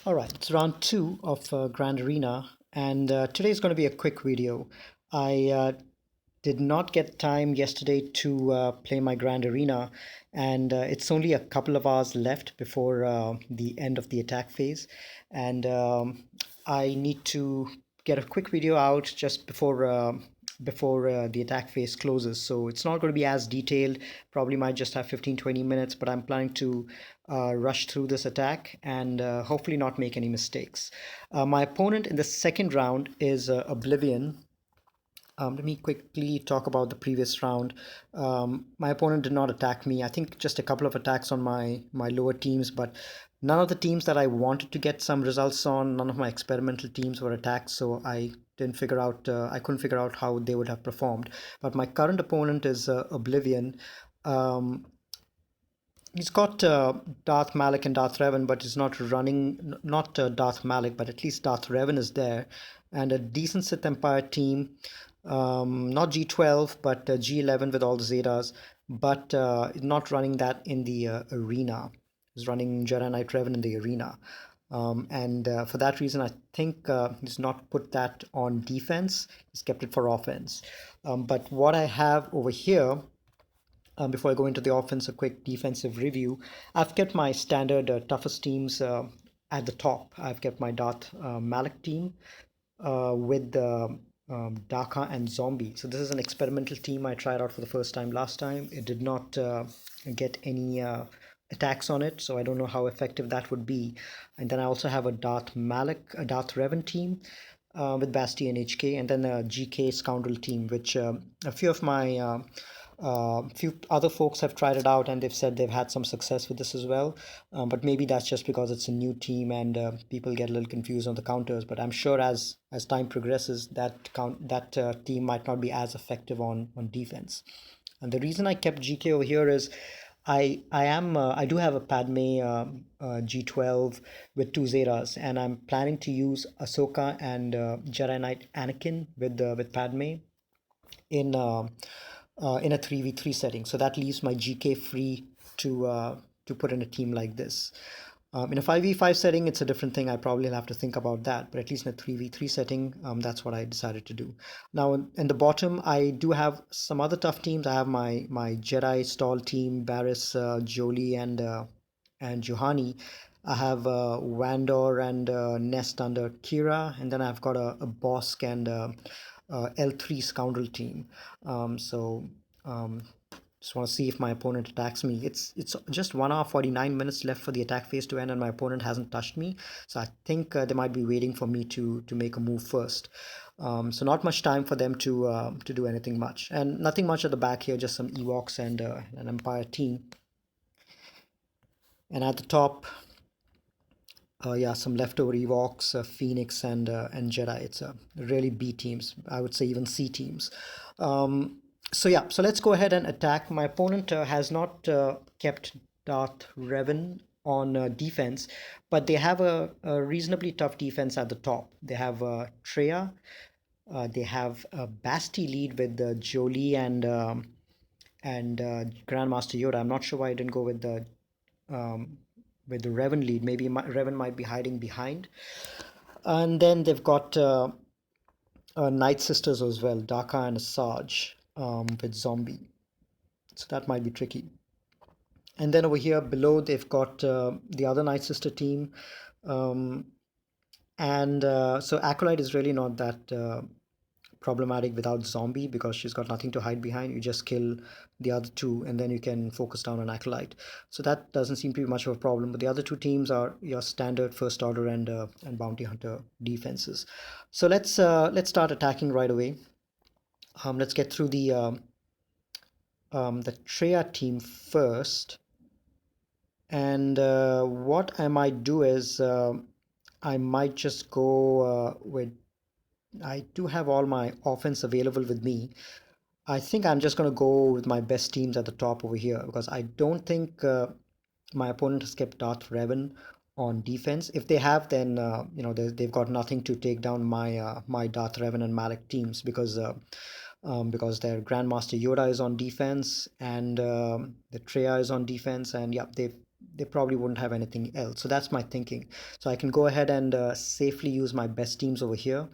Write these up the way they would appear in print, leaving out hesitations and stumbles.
All right, it's round two of Grand Arena, and today is going to be a quick video. I did not get time yesterday to play my Grand Arena, and it's only a couple of hours left before the end of the attack phase, and I need to get a quick video out just before the attack phase closes. So it's not going to be as detailed. Probably might just have 15-20 minutes, but I'm planning to rush through this attack and hopefully not make any mistakes. My opponent in the second round is Oblivion. Let me quickly talk about the previous round. My opponent did not attack me. I think just a couple of attacks on my lower teams, but none of the teams that I wanted to get some results on, none of my experimental teams were attacked, so I couldn't figure out how they would have performed. But my current opponent is Oblivion. Um, He's got Darth Malik and Darth Revan, but he's not running, not Darth Malik, but at least Darth Revan is there. And a decent Sith Empire team, not G12, but G11 with all the Zetas, but not running that in the arena. He's running Jedi Knight Revan in the arena. And for that reason, I think he's not put that on defense. He's kept it for offense. But what I have over here before I go into the offense, a quick defensive review. I've kept my standard toughest teams at the top. I've kept my Darth Malik team with Daka and Zombie. So this is an experimental team I tried out for the first time last time. It did not get any attacks on it, so I don't know how effective that would be. And then I also have a Darth Malik, a Darth Revan team with Basti and HK, and then a GK Scoundrel team, which a few of my few other folks have tried it out and they've said they've had some success with this as well. But maybe that's just because it's a new team and people get a little confused on the counters. But I'm sure as time progresses, that team might not be as effective on defense. And the reason I kept GK over here is I do have a Padme G12 with two Zetas, and I'm planning to use Ahsoka and Jedi Knight Anakin with Padme in uh, in a 3v3 setting. So that leaves my GK free to put in a team like this. In a 5v5 setting, it's a different thing. I probably have to think about that, but at least in a 3v3 setting, that's what I decided to do. Now, in the bottom, I do have some other tough teams. I have my Jedi stall team, Barris, Jolie, and Juhani. I have Vandor and Nest under Kira, and then I've got a Bosk and L3 Scoundrel team. So just want to see if my opponent attacks me. It's just 1 hour 49 minutes left for the attack phase to end, and my opponent hasn't touched me. So I think they might be waiting for me to make a move first. So not much time for them to do anything much, and nothing much at the back here. Just some Ewoks and an Empire team. And at the top, yeah, some leftover Ewoks, Phoenix, and Jedi. It's really B teams. I would say even C teams. So yeah, so let's go ahead and attack. My opponent has not kept Darth Revan on defense, but they have a reasonably tough defense at the top. They have Treya. They have a Basti lead with Jolie and Grandmaster Yoda. I'm not sure why I didn't go um, with the Revan lead. Maybe Revan might be hiding behind. And then they've got Night Sisters as well, Daka and Asajj with Zombie. So that might be tricky. And then over here below, they've got the other Night Sister team. Um, and so Acolyte is really not that problematic without Zombie because she's got nothing to hide behind. You just kill the other two and then you can focus down on Acolyte. So that doesn't seem to be much of a problem. But the other two teams are your standard First Order and Bounty Hunter defenses. So let's start attacking right away. Let's get through the Treya team first. And what I might do is I might just go with. I do have all my offense available with me. I think I'm just going to go with my best teams at the top over here because I don't think my opponent has kept Darth Revan on defense. If they have, then they've got nothing to take down my Darth Revan and Malik teams because their Grandmaster Yoda is on defense and the Treya is on defense, and yeah, they probably wouldn't have anything else. So that's my thinking. So I can go ahead and safely use my best teams over here,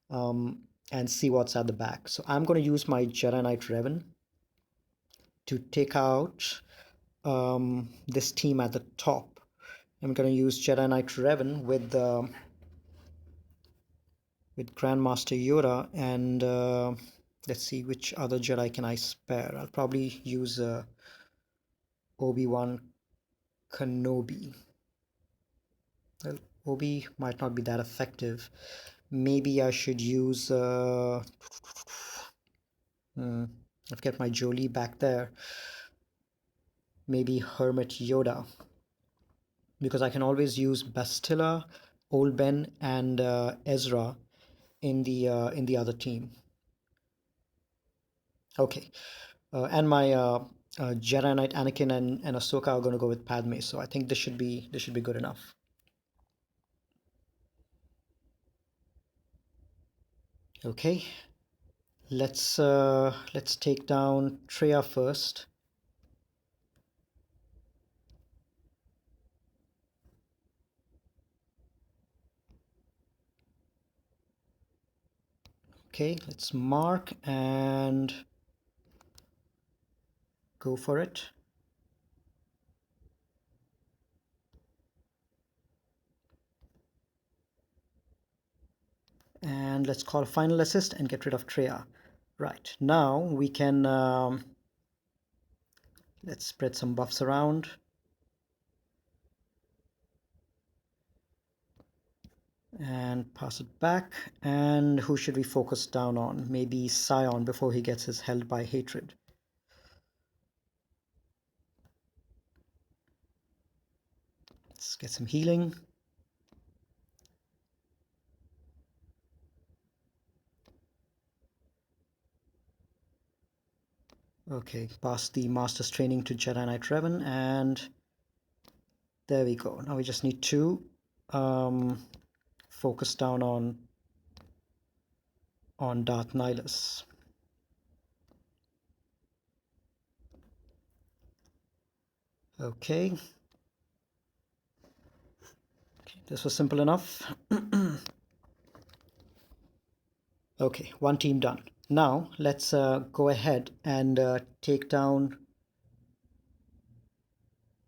um, and see what's at the back. So I'm going to use my Jedi Knight Revan to take out this team at the top. I'm going to use Jedi Knight Revan with Grandmaster Yoda, and let's see which other Jedi can I spare. I'll probably use Obi-Wan Kenobi. Well, Obi might not be that effective. Maybe I should use I've got my Jolee back there. Maybe Hermit Yoda, because I can always use Bastilla, Old Ben, and Ezra in the other team. Okay, and my Jedi Knight Anakin and Ahsoka are going to go with Padme, so I think this should be good enough. Okay, let's take down Traya first. Okay, let's mark and go for it. And let's call final assist and get rid of Traya. Right, now we can let's spread some buffs around. And pass it back. And who should we focus down on? Maybe Sion before he gets his held by hatred. Let's get some healing. Okay, pass the Master's Training to Jedi Knight Revan, and there we go. Now we just need to focus down on Darth Nihilus. Okay. This was simple enough. Okay, one team done. Now let's go ahead and take down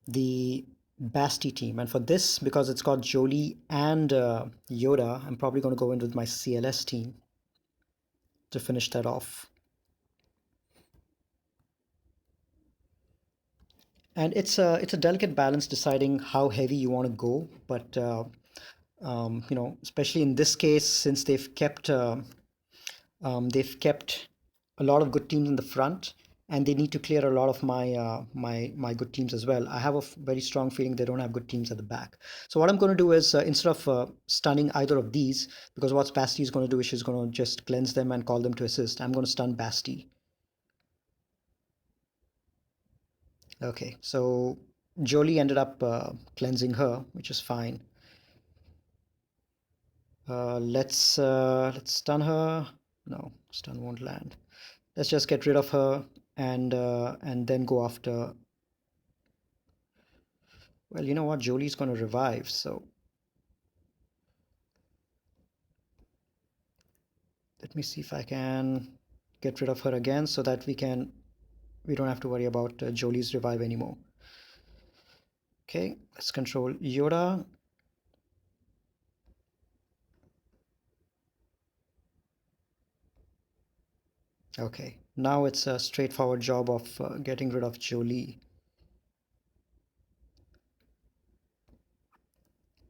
the Basti team. And for this, because it's got Jolee and Yoda, I'm probably going to go in with my CLS team to finish that off. And it's a delicate balance deciding how heavy you want to go, but you know, especially in this case, since they've kept a lot of good teams in the front, and they need to clear a lot of my good teams as well. I have a very strong feeling they don't have good teams at the back. So what I'm going to do is instead of stunning either of these, because what Basti is going to do is she's going to just cleanse them and call them to assist. I'm going to stun Basti. Okay, so Jolee ended up cleansing her, which is fine. Let's stun her. No, stun won't land. Let's just get rid of her and then go after. Well, you know what? Jolie's going to revive, so let me see if I can get rid of her again so that we don't have to worry about Jolie's revive anymore. Okay, let's control Yoda. Okay, now it's a straightforward job of getting rid of Jolee.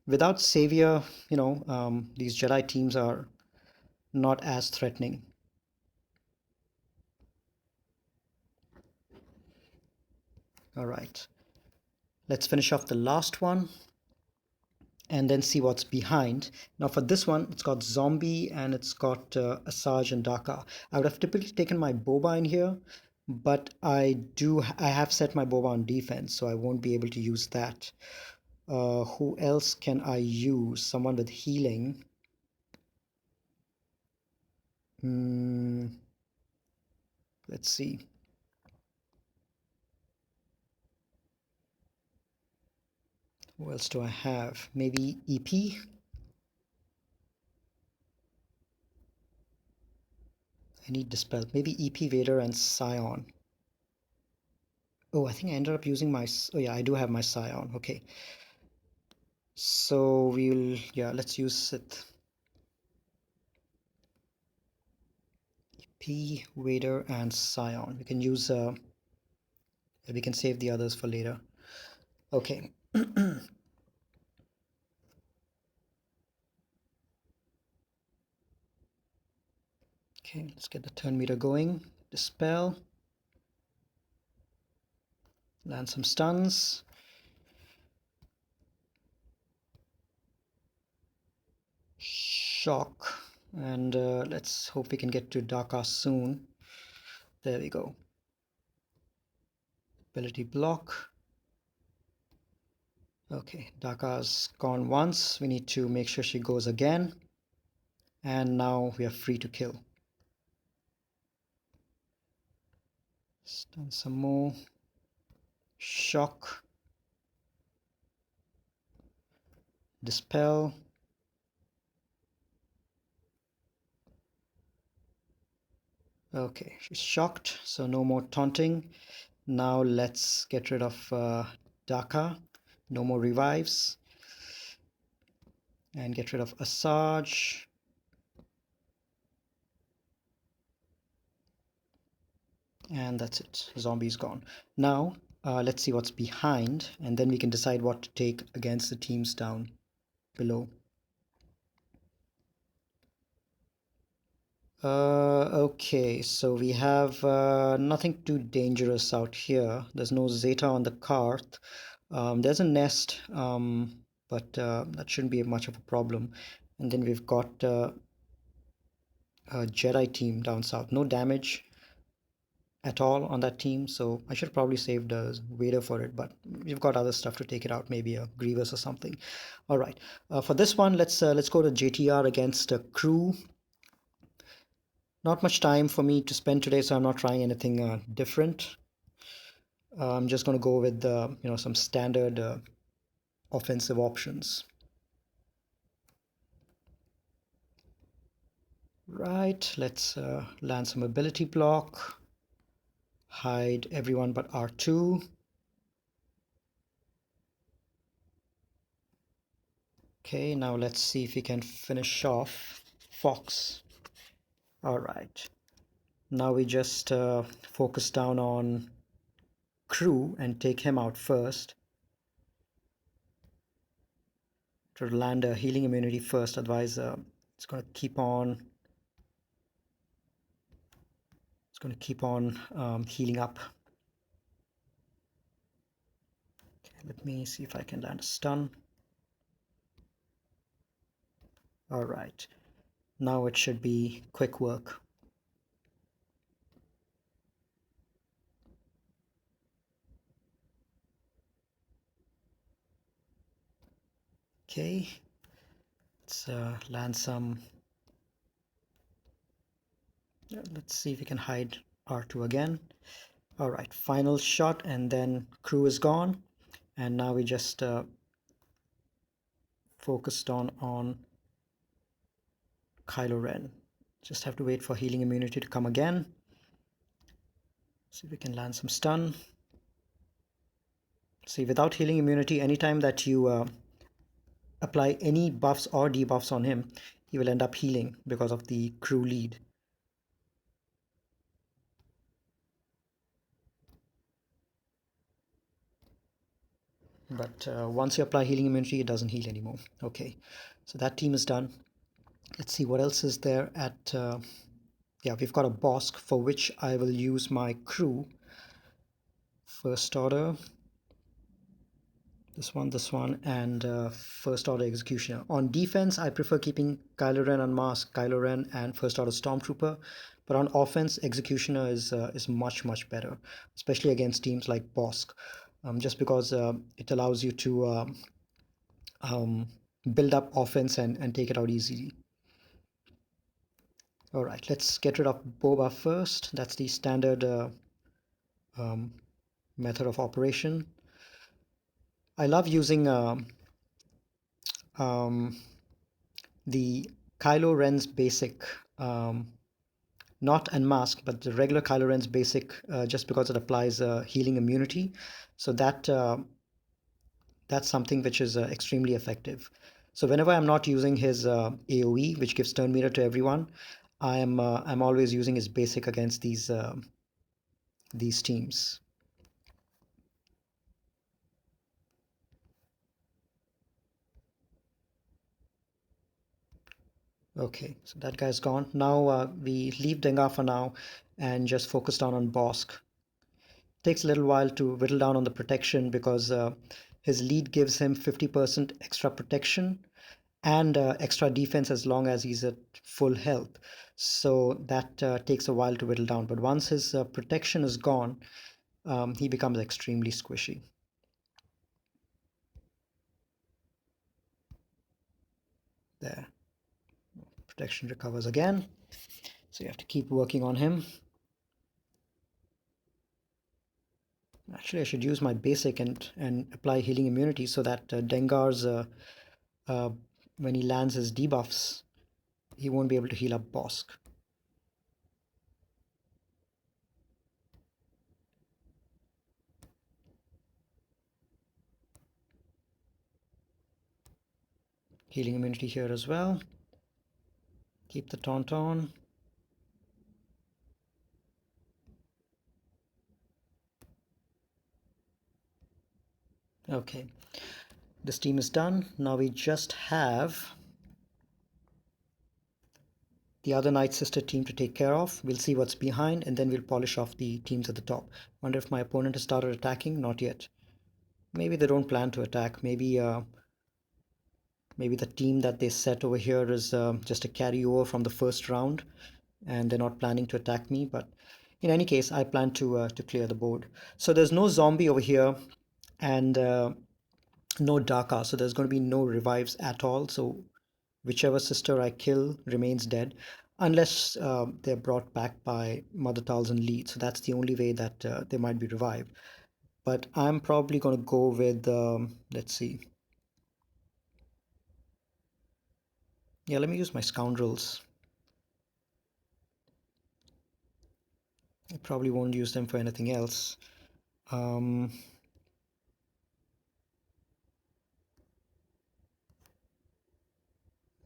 Without Savior, you know, these Jedi teams are not as threatening. All right, let's finish off the last one and then see what's behind. Now for this one, it's got Zombie and it's got Asajj and Daka. I would have typically taken my Boba in here, but I have set my Boba on defense, so I won't be able to use that. Who else can I use? Someone with healing. Let's see. What else do I have? Maybe EP? I need Dispel. Maybe EP, Vader, and Scion. Oh, I think I ended up using my... Oh yeah, I do have my Scion. Okay. So we'll... Yeah, let's use Sith. EP, Vader, and Scion. We can use... we can save the others for later. Okay. Okay, let's get the turn meter going. Dispel. Land some stuns. Shock. And let's hope we can get to Daka soon. There we go. Ability block. Okay, Daka's gone once. We need to make sure she goes again. And now we are free to kill. Stun some more. Shock. Dispel. Okay, she's shocked, so no more taunting. Now let's get rid of Daka. No more revives. And get rid of Asajj. And that's it. Zombie's gone. Now let's see what's behind, and then we can decide what to take against the teams down below. Okay, so we have nothing too dangerous out here. There's no Zeta on the cart. There's a nest, but that shouldn't be much of a problem. And then we've got a Jedi team down south. No damage at all on that team, so I should probably save the Vader for it, but we've got other stuff to take it out, maybe a Grievous or something. All right, for this one, let's go to JTR against a crew. Not much time for me to spend today, so I'm not trying anything different. I'm just going to go with some standard offensive options. Right, let's land some ability block. Hide everyone but R2. Okay, now let's see if we can finish off Fox. All right. Now we just focus down on Crew and take him out first. To land a healing immunity first, otherwise it's going to keep on healing up. Okay, let me see if I can land a stun. All right, now it should be quick work. Okay, let's land some. Let's see if we can hide R2 again. All right, final shot, and then Crew is gone, and now we just focused on Kylo Ren. Just have to wait for healing immunity to come again. See if we can land some stun. See, without healing immunity, anytime that you apply any buffs or debuffs on him, he will end up healing because of the crew lead. But once you apply healing immunity, it doesn't heal anymore. Okay, so that team is done. Let's see what else is there at... yeah, we've got a Bossk for which I will use my crew. First order. This one, and first order executioner. On defense, I prefer keeping Kylo Ren unmasked, Kylo Ren and first order stormtrooper. But on offense, executioner is much better, especially against teams like Bossk, just because it allows you to build up offense and take it out easily. All right, let's get rid of Boba first. That's the standard method of operation. I love using um, the Kylo Ren's basic, um, not Unmask, but the regular Kylo Ren's basic, just because it applies healing immunity. So that's something which is extremely effective. So whenever I'm not using his AoE, which gives turn meter to everyone, I'm always using his basic against these teams. Okay, so that guy's gone. Now we leave Dengar for now and just focus down on Bosk. Takes a little while to whittle down on the protection because his lead gives him 50% extra protection and extra defense as long as he's at full health. So that takes a while to whittle down. But once his protection is gone, he becomes extremely squishy. There, protection recovers again. So you have to keep working on him. Actually, I should use my basic and apply healing immunity so that Dengar's, uh, when he lands his debuffs, he won't be able to heal up Bosk. Healing immunity here as well. Keep the taunt on. Okay, this team is done. Now we just have the other Night Sister team to take care of. We'll see what's behind and then we'll polish off the teams at the top. Wonder if my opponent has started attacking? Not yet. Maybe they don't plan to attack. Maybe the team that they set over here is just a carryover from the first round and they're not planning to attack me. But in any case, I plan to clear the board. So there's no zombie over here and no Daka, so there's going to be no revives at all. So whichever sister I kill remains dead, unless they're brought back by Mother Talzin lead. So that's the only way that they might be revived. But I'm probably going to go with, let's see. Yeah, let me use my scoundrels. I probably won't use them for anything else. Um,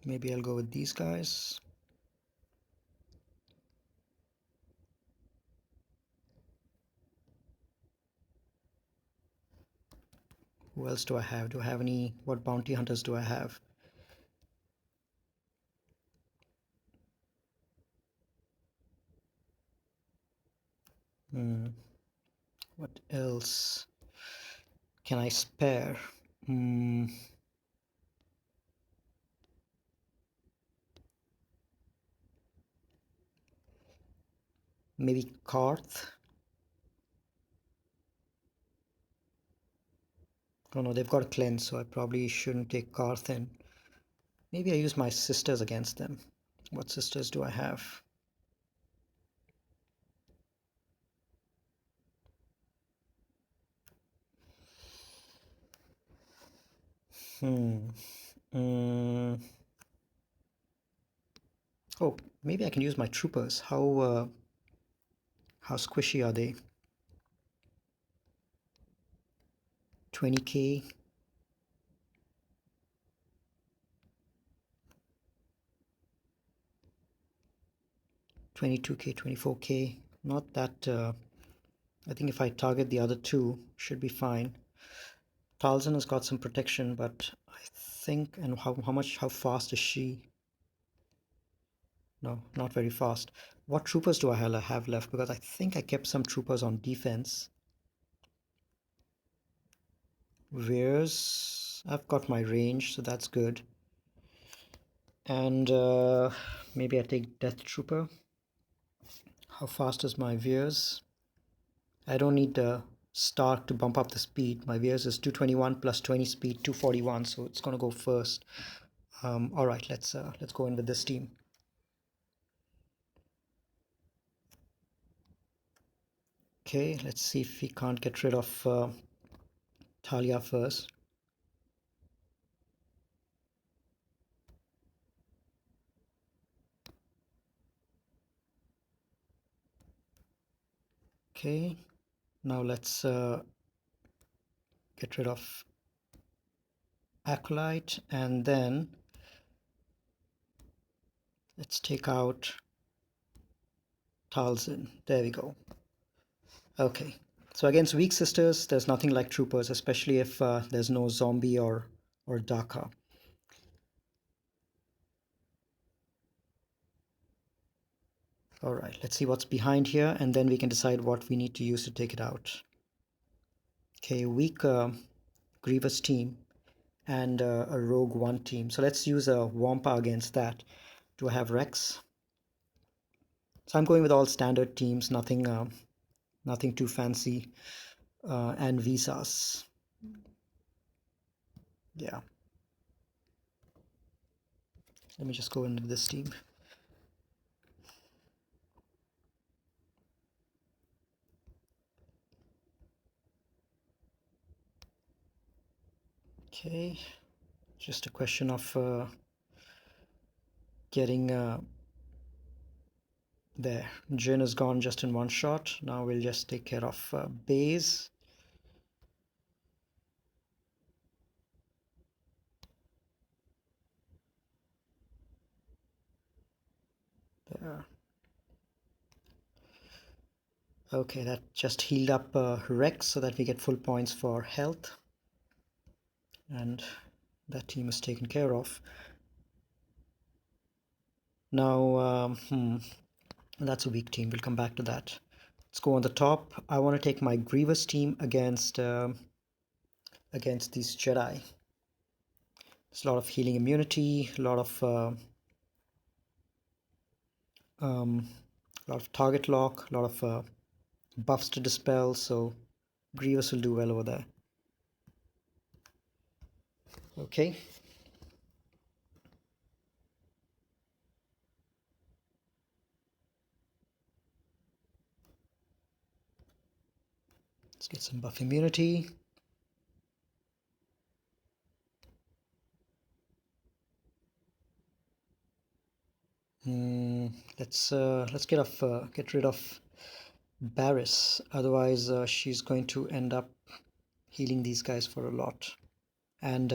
Maybe I'll go with these guys. Who else do I have? Do I have any? What bounty hunters do I have? Hmm. What else can I spare? Hmm. Maybe Karth. Oh no, they've got a cleanse, so I probably shouldn't take Karth in. Maybe I use my sisters against them. What sisters do I have? Hmm. Mm. Oh, maybe I can use my troopers. How squishy are they? 20k. 22k, 24k. Not that. I think if I target the other two, should be fine. Talzin has got some protection, but I think. And how fast is she? No, not very fast. What troopers do I have left? Because I think I kept some troopers on defense. Veers, I've got my range, so that's good. And maybe I take Death Trooper. How fast is my Veers? I don't need the Stark to bump up the speed. My Veers is 221 plus 20 speed, 241, so it's gonna go first. All right, let's go in with this team. Okay, let's see if we can't get rid of Talia first. Okay, now let's get rid of Acolyte, and then let's take out Talzin. There we go. Okay, so against weak sisters, there's nothing like troopers, especially if there's no zombie or Daka. All right, let's see what's behind here, and then we can decide what we need to use to take it out. Okay, weak Grievous team and a Rogue 1 team. So let's use a Wampa against that. Do I have Rex? So I'm going with all standard teams, nothing too fancy, and Visas. Yeah. Let me just go into this team. Okay, just a question of getting there. Jin is gone just in one shot. Now we'll just take care of Baze. There. Okay, that just healed up Rex so that we get full points for health. And that team is taken care of. Now, that's a weak team. We'll come back to that. Let's go on the top. I want to take my Grievous team against these Jedi. There's a lot of healing immunity, a lot of target lock, a lot of buffs to dispel. So Grievous will do well over there. Okay. Let's get some buff immunity. Let's get rid of Barriss. Otherwise, she's going to end up healing these guys for a lot. And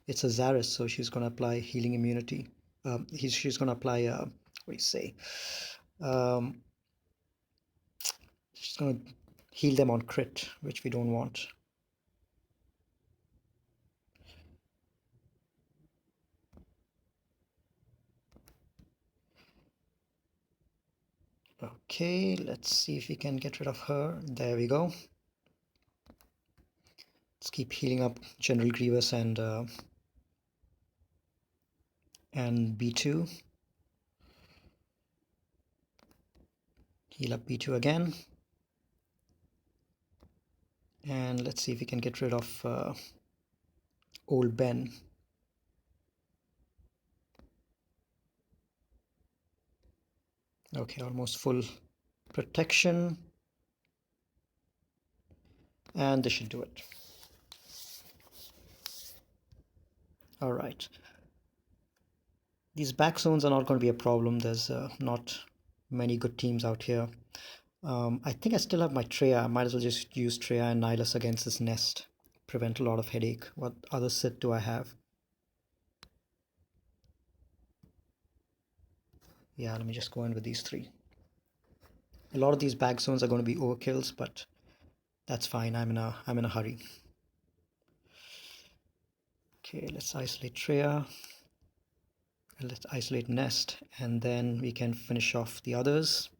it's a Zaris, so she's going to apply healing immunity. She's going to apply, what do you say? She's going to heal them on crit, which we don't want. Okay, let's see if we can get rid of her. There we go. Let's keep healing up General Grievous and B2. Heal up B2 again. And let's see if we can get rid of old Ben. Okay, almost full protection. And this should do it. All right. These back zones are not going to be a problem. There's not many good teams out here. I think I still have my Treya. I might as well just use Treya and Nihilus against this nest. Prevent a lot of headache. What other sit do I have? Yeah, let me just go in with these three. A lot of these back zones are going to be overkills, but that's fine. I'm in a hurry. Okay, let's isolate Treya. Let's isolate Nest, and then we can finish off the others.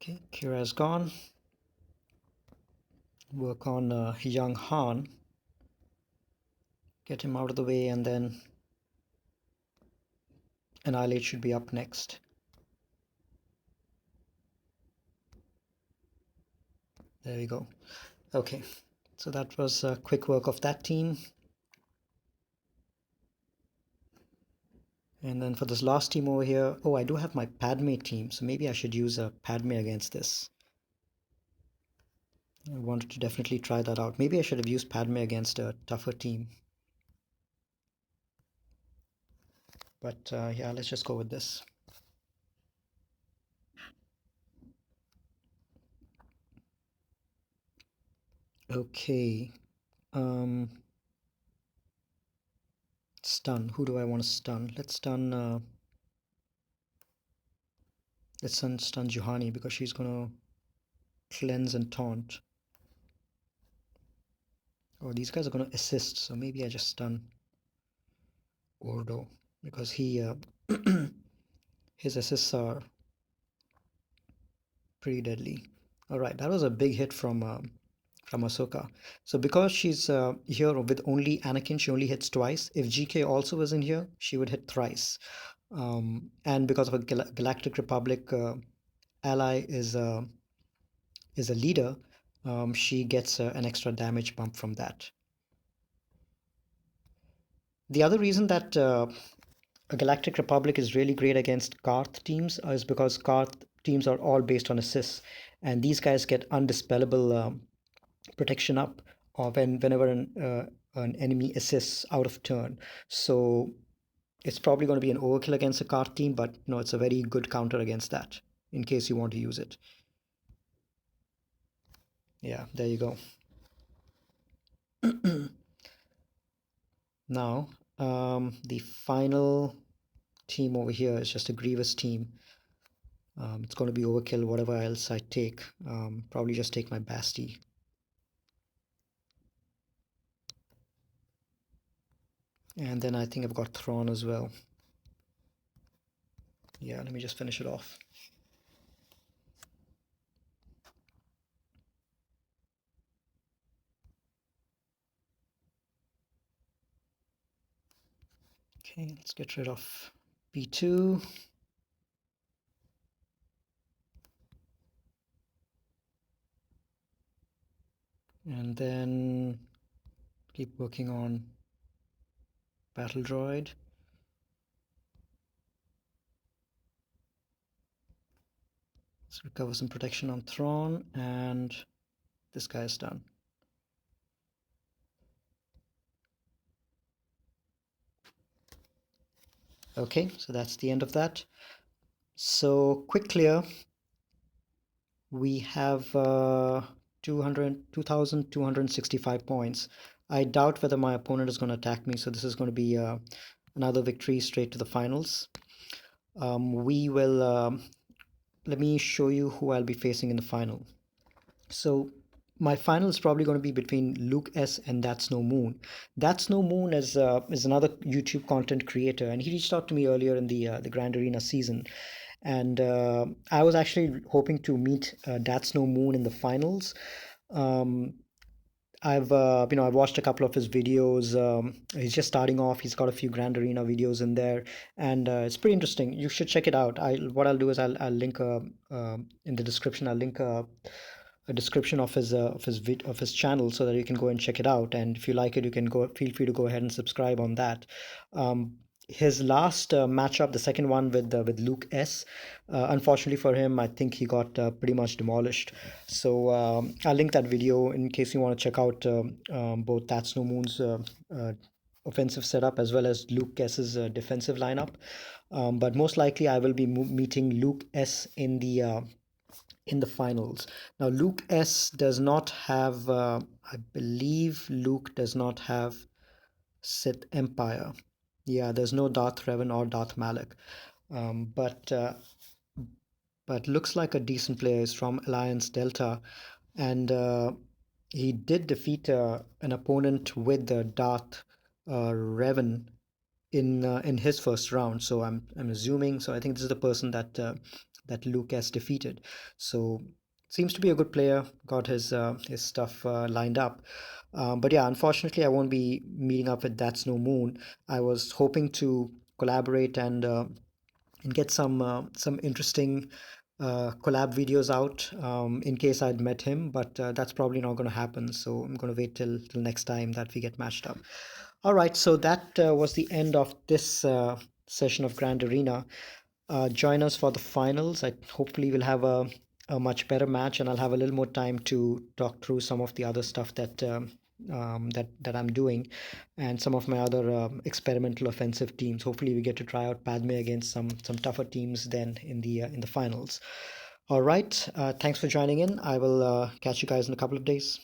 Okay, Kira is gone. Work on young Han. Get him out of the way, and then Annihilate should be up next. There we go. Okay, so that was a quick work of that team. And then for this last team over here, oh, I do have my Padme team, so maybe I should use a Padme against this. I wanted to definitely try that out. Maybe I should have used Padme against a tougher team. But yeah, let's just go with this. Okay. Um, Stun. Who do I want to stun? Let's stun Juhani because she's gonna cleanse and taunt. Oh, these guys are gonna assist, so maybe I just stun Ordo because he his assists are pretty deadly. All right, that was a big hit from Ahsoka. So because she's here with only Anakin, she only hits twice. If GK also was in here, she would hit thrice. And because of a Galactic Republic ally is a leader, she gets an extra damage bump from that. The other reason that a Galactic Republic is really great against Karth teams is because Karth teams are all based on assists, and these guys get undispellable protection up whenever an enemy assists out of turn. So it's probably going to be an overkill against a Karth team, but no, it's a very good counter against that in case you want to use it. Yeah, there you go. Now, the final team over here is just a Grievous team. It's going to be overkill, whatever else I take. Probably just take my Basti. And then I think I've got Thrawn as well. Yeah, let me just finish it off. Okay, let's get rid of B2. And then keep working on Battle Droid. Let's recover some protection on Thrawn, and this guy is done. Okay, so that's the end of that. So quick clear, we have 2,265 points. I doubt whether my opponent is going to attack me, so this is going to be another victory straight to the finals. We will, let me show you who I'll be facing in the final. So my final is probably going to be between Luke S and That's No Moon. That's No Moon is another YouTube content creator, and he reached out to me earlier in the Grand Arena season, and I was actually hoping to meet That's No Moon in the finals. Um, I've watched a couple of his videos. He's just starting off. He's got a few Grand Arena videos in there, and it's pretty interesting. You should check it out. What I'll do is I'll link in the description. I'll link a description of his channel so that you can go and check it out. And if you like it, you can go. Feel free to go ahead and subscribe on that. Um, his last matchup, the second one with Luke S. Unfortunately for him, I think he got pretty much demolished. So I'll link that video in case you want to check out both That's No Moon's offensive setup as well as Luke S's defensive lineup. But most likely, I will be meeting Luke S in the finals. Now, Luke S does not have, I believe Luke does not have Sith Empire. Yeah, there's no Darth Revan or Darth Malak. Um, but uh, but looks like a decent player. Is from Alliance Delta, and he did defeat an opponent with the Darth Revan in his first round. So I'm assuming. So I think this is the person that Lucas defeated. So seems to be a good player. Got his stuff lined up. But yeah, unfortunately, I won't be meeting up with That's No Moon. I was hoping to collaborate and get some interesting collab videos out in case I'd met him, but that's probably not going to happen. So I'm going to wait till next time that we get matched up. All right, so that was the end of this session of Grand Arena. Join us for the finals. Hopefully we'll have a much better match, and I'll have a little more time to talk through some of the other stuff that I'm doing, and some of my other experimental offensive teams. Hopefully, we get to try out Padme against some tougher teams then in the finals. All right, thanks for joining in. I will catch you guys in a couple of days.